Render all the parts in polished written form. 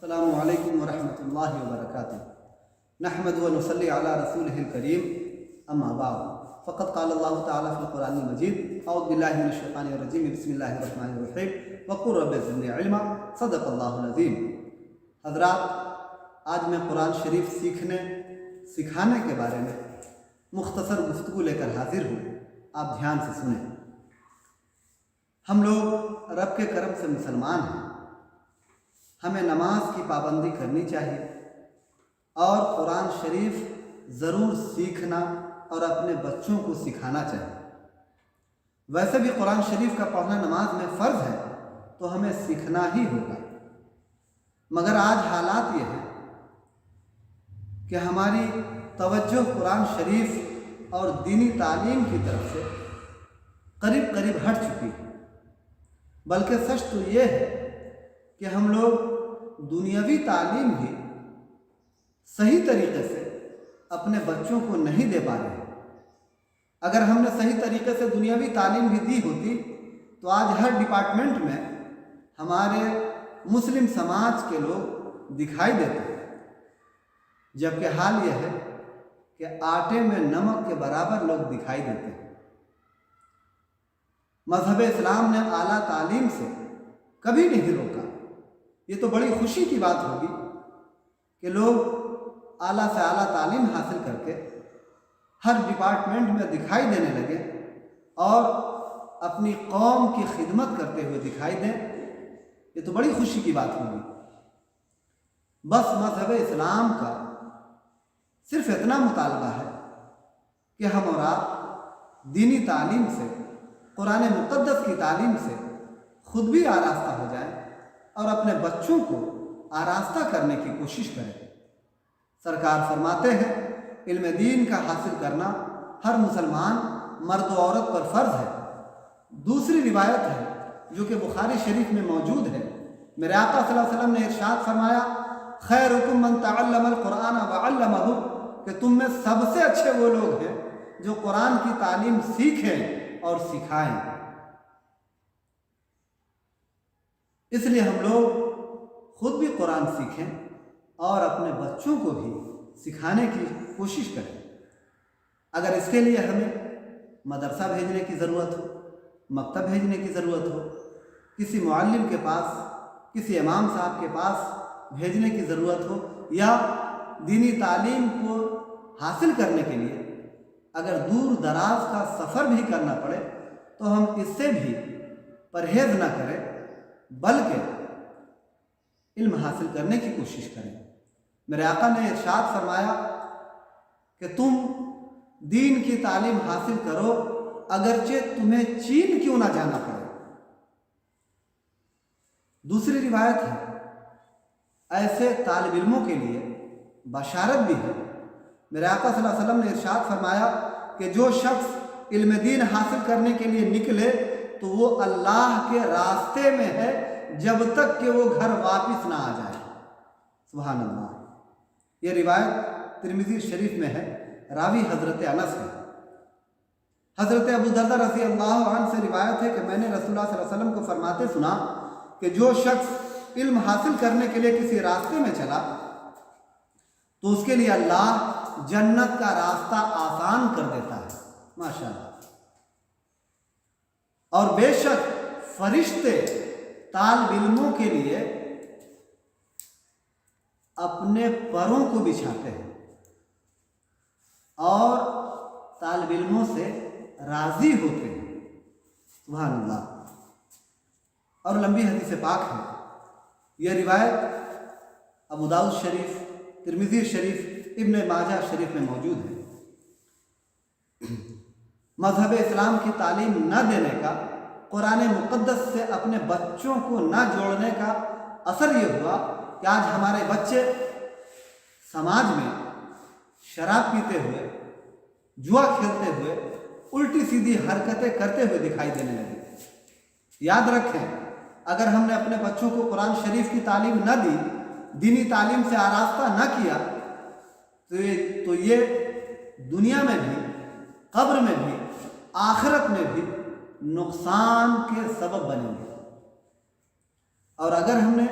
السلام علیکم ورحمۃ اللہ وبرکاتہ نحمد و نصلی علی رسولہ الکریم اما بعد فقد قال اللہ تعالی فی القرآن المجید اعوذ باللہ من الشیطان الرجیم بسم اللہ الرحمن الرحیم وقل رب زدنی علما صدق اللہ العظیم۔ حضرات، آج میں قرآن شریف سکھانے کے بارے میں مختصر گفتگو لے کر حاضر ہوں، آپ دھیان سے سنیں۔ ہم لوگ رب کے کرم سے مسلمان ہیں، ہمیں نماز کی پابندی کرنی چاہیے اور قرآن شریف ضرور سیکھنا اور اپنے بچوں کو سکھانا چاہیے۔ ویسے بھی قرآن شریف کا پڑھنا نماز میں فرض ہے تو ہمیں سیکھنا ہی ہوگا، مگر آج حالات یہ ہیں کہ ہماری توجہ قرآن شریف اور دینی تعلیم کی طرف سے قریب ہٹ چکی ہے، بلکہ سچ تو یہ ہے کہ ہم لوگ دنیاوی تعلیم بھی صحیح طریقے سے اپنے بچوں کو نہیں دے پا رہے ہیں۔ اگر ہم نے صحیح طریقے سے دنیاوی تعلیم بھی دی ہوتی تو آج ہر ڈپارٹمنٹ میں ہمارے مسلم سماج کے لوگ دکھائی دیتے ہیں، جبکہ حال یہ ہے کہ آٹے میں نمک کے برابر لوگ دکھائی دیتے ہیں۔ مذہب اسلام نے اعلیٰ تعلیم سے کبھی نہیں روکا۔ یہ تو بڑی خوشی کی بات ہوگی کہ لوگ اعلیٰ سے اعلیٰ تعلیم حاصل کر کے ہر ڈپارٹمنٹ میں دکھائی دینے لگے اور اپنی قوم کی خدمت کرتے ہوئے دکھائی دیں۔ یہ تو بڑی خوشی کی بات ہوگی۔ بس مذہب اسلام کا صرف اتنا مطالبہ ہے کہ ہم اور آپ دینی تعلیم سے، قرآن مقدس کی تعلیم سے خود بھی آراستہ ہو جائیں اور اپنے بچوں کو آراستہ کرنے کی کوشش کریں۔ سرکار فرماتے ہیں، علم دین کا حاصل کرنا ہر مسلمان مرد و عورت پر فرض ہے۔ دوسری روایت ہے جو کہ بخاری شریف میں موجود ہے، میرے آقا صلی اللہ علیہ وسلم نے ارشاد فرمایا، خیرکم من تعلم القرآن وعلمہ، کہ تم میں سب سے اچھے وہ لوگ ہیں جو قرآن کی تعلیم سیکھیں اور سکھائیں۔ اس لیے ہم لوگ خود بھی قرآن سیکھیں اور اپنے بچوں کو بھی سکھانے کی کوشش کریں۔ اگر اس کے لیے ہمیں مدرسہ بھیجنے کی ضرورت ہو، مکتب بھیجنے کی ضرورت ہو، کسی معلم کے پاس، کسی امام صاحب کے پاس بھیجنے کی ضرورت ہو، یا دینی تعلیم کو حاصل کرنے کے لیے اگر دور دراز کا سفر بھی کرنا پڑے تو ہم اس سے بھی پرہیز نہ کریں، بلکہ علم حاصل کرنے کی کوشش کریں۔ میرے آقا نے ارشاد فرمایا کہ تم دین کی تعلیم حاصل کرو اگرچہ تمہیں چین کیوں نہ جانا پڑے۔ دوسری روایت ہے، ایسے طالب علموں کے لیے بشارت بھی ہے۔ میرے آقا صلی اللہ علیہ وسلم نے ارشاد فرمایا کہ جو شخص علم دین حاصل کرنے کے لیے نکلے تو وہ اللہ کے راستے میں ہے جب تک کہ وہ گھر واپس نہ آ جائے۔ سبحان اللہ۔ یہ روایت ترمذی شریف میں ہے، راوی حضرت انس ہے۔ حضرت ابو درداء رضی اللہ عنہ سے روایت ہے کہ میں نے رسول اللہ صلی اللہ علیہ وسلم کو فرماتے سنا کہ جو شخص علم حاصل کرنے کے لیے کسی راستے میں چلا تو اس کے لیے اللہ جنت کا راستہ آسان کر دیتا ہے۔ ماشاءاللہ۔ اور بے شک فرشتے طالب علموں کے لیے اپنے پروں کو بچھاتے ہیں اور طالب علموں سے راضی ہوتے ہیں۔ سبحان اللہ۔ اور لمبی حدیث پاک ہے، یہ روایت ابو داؤد شریف، ترمذی شریف، ابن ماجہ شریف میں موجود ہے۔ مذہب اسلام کی تعلیم نہ دینے کا، قرآن مقدس سے اپنے بچوں کو نہ جوڑنے کا اثر یہ ہوا کہ آج ہمارے بچے سماج میں شراب پیتے ہوئے، جوا کھیلتے ہوئے، الٹی سیدھی حرکتیں کرتے ہوئے دکھائی دینے لگے۔ یاد رکھیں، اگر ہم نے اپنے بچوں کو قرآن شریف کی تعلیم نہ دی، دینی تعلیم سے آراستہ نہ کیا تو یہ دنیا میں بھی، قبر میں بھی، آخرت میں بھی نقصان کے سبب بنیں گے۔ اور اگر ہم نے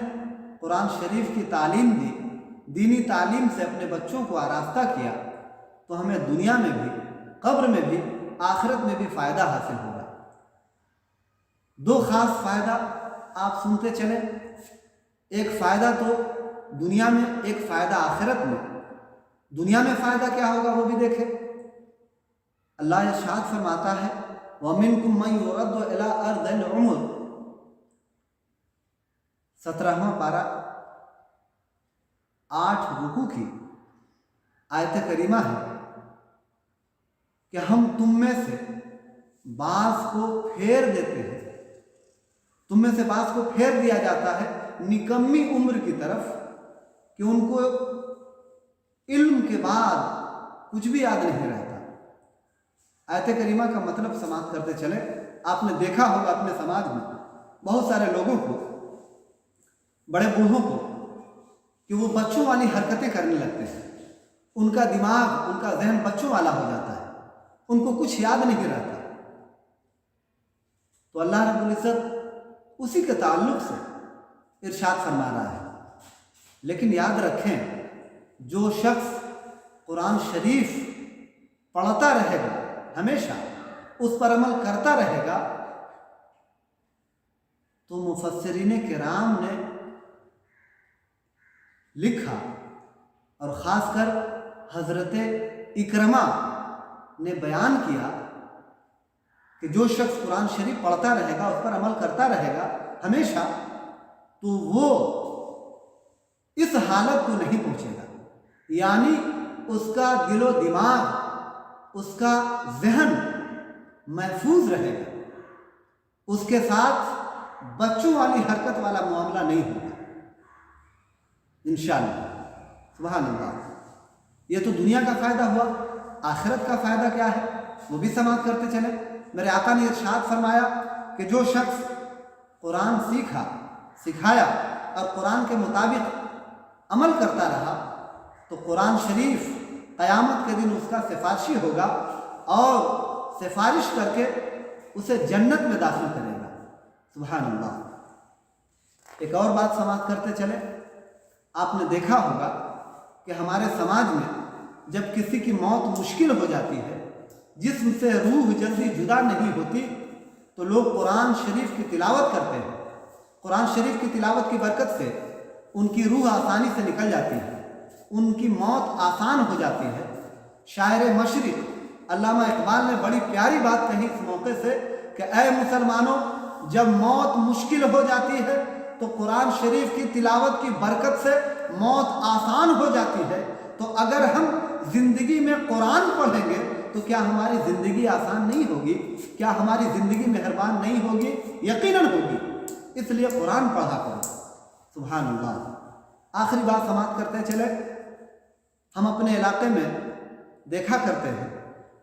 قرآن شریف کی تعلیم دی، دینی تعلیم سے اپنے بچوں کو آراستہ کیا، تو ہمیں دنیا میں بھی، قبر میں بھی، آخرت میں بھی فائدہ حاصل ہوگا۔ دو خاص فائدہ آپ سنتے چلیں، ایک فائدہ تو دنیا میں، ایک فائدہ آخرت میں۔ دنیا میں فائدہ کیا ہوگا وہ بھی دیکھیں۔ اللہ ارشاد فرماتا ہے وَمِنْكُمْ مَنْ يُرَدُّ إِلَىٰ أَرْذَلِ الْعُمُرِ، 17واں پارہ 8 رکوع کی آیت کریمہ ہے کہ ہم تم میں سے بعض کو پھیر دیتے ہیں، تم میں سے بعض کو پھیر دیا جاتا ہے نکمی عمر کی طرف، کہ ان کو علم کے بعد کچھ بھی یاد نہیں رہتا۔ آیت کریمہ کا مطلب سماعت کرتے چلے۔ آپ نے دیکھا ہوگا اپنے سماج میں بہت سارے لوگوں کو، بڑے بوڑھوں کو، کہ وہ بچوں والی حرکتیں کرنے لگتے ہیں، ان کا دماغ، ان کا ذہن بچوں والا ہو جاتا ہے، ان کو کچھ یاد نہیں رہتا۔ تو اللہ رب العزت اسی کے تعلق سے ارشاد فرما رہا ہے، لیکن یاد رکھیں جو شخص قرآن شریف پڑھتا رہے گا، ہمیشہ اس پر عمل کرتا رہے گا، تو مفسرین کرام نے لکھا، اور خاص کر حضرت اکرمہ نے بیان کیا کہ جو شخص قرآن شریف پڑھتا رہے گا، اس پر عمل کرتا رہے گا ہمیشہ، تو وہ اس حالت کو نہیں پہنچے گا، یعنی اس کا دل و دماغ، اس کا ذہن محفوظ رہے گا، اس کے ساتھ بچوں والی حرکت والا معاملہ نہیں ہوگا انشاءاللہ۔ سبحان اللہ۔ یہ تو دنیا کا فائدہ ہوا۔ آخرت کا فائدہ کیا ہے وہ بھی سماعت کرتے چلیں۔ میرے آقا نے ارشاد فرمایا کہ جو شخص قرآن سیکھا، سکھایا اور قرآن کے مطابق عمل کرتا رہا، تو قرآن شریف قیامت کے دن اس کا سفارشی ہوگا اور سفارش کر کے اسے جنت میں داخل کرے گا۔ سبحان اللہ۔ ایک اور بات سماعت کرتے چلیں۔ آپ نے دیکھا ہوگا کہ ہمارے سماج میں جب کسی کی موت مشکل ہو جاتی ہے، جسم سے روح جلدی جدا نہیں ہوتی، تو لوگ قرآن شریف کی تلاوت کرتے ہیں۔ قرآن شریف کی تلاوت کی برکت سے ان کی روح آسانی سے نکل جاتی ہے، ان کی موت آسان ہو جاتی ہے۔ شاعر مشرق علامہ اقبال نے بڑی پیاری بات کہی اس موقع سے کہ اے مسلمانوں، جب موت مشکل ہو جاتی ہے تو قرآن شریف کی تلاوت کی برکت سے موت آسان ہو جاتی ہے، تو اگر ہم زندگی میں قرآن پڑھیں گے تو کیا ہماری زندگی آسان نہیں ہوگی؟ کیا ہماری زندگی مہربان نہیں ہوگی؟ یقیناً ہوگی۔ اس لیے قرآن پڑھا کرو۔ سبحان اللہ۔ آخری بات سماعت کرتے چلے۔ ہم اپنے علاقے میں دیکھا کرتے ہیں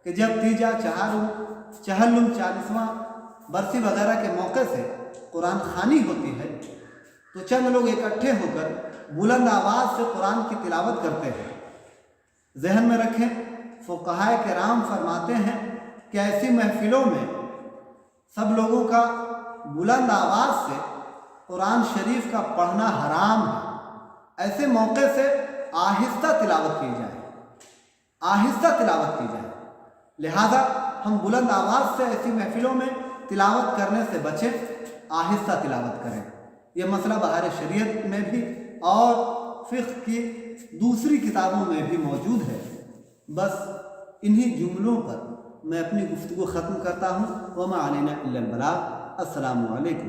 کہ جب تیجا، چہلم، 40واں برسی وغیرہ کے موقع سے قرآن خوانی ہوتی ہے، تو چند لوگ اکٹھے ہو کر بلند آواز سے قرآن کی تلاوت کرتے ہیں۔ ذہن میں رکھیں، فقہائے کرام فرماتے ہیں کہ ایسی محفلوں میں سب لوگوں کا بلند آواز سے قرآن شریف کا پڑھنا حرام ہے۔ ایسے موقع سے آہستہ تلاوت کی جائے، آہستہ تلاوت کی جائے۔ لہذا ہم بلند آواز سے ایسی محفلوں میں تلاوت کرنے سے بچیں، آہستہ تلاوت کریں۔ یہ مسئلہ بہار شریعت میں بھی اور فقہ کی دوسری کتابوں میں بھی موجود ہے۔ بس انہی جملوں پر میں اپنی گفتگو ختم کرتا ہوں۔ وما علینا الا البلاغ۔ السلام علیکم۔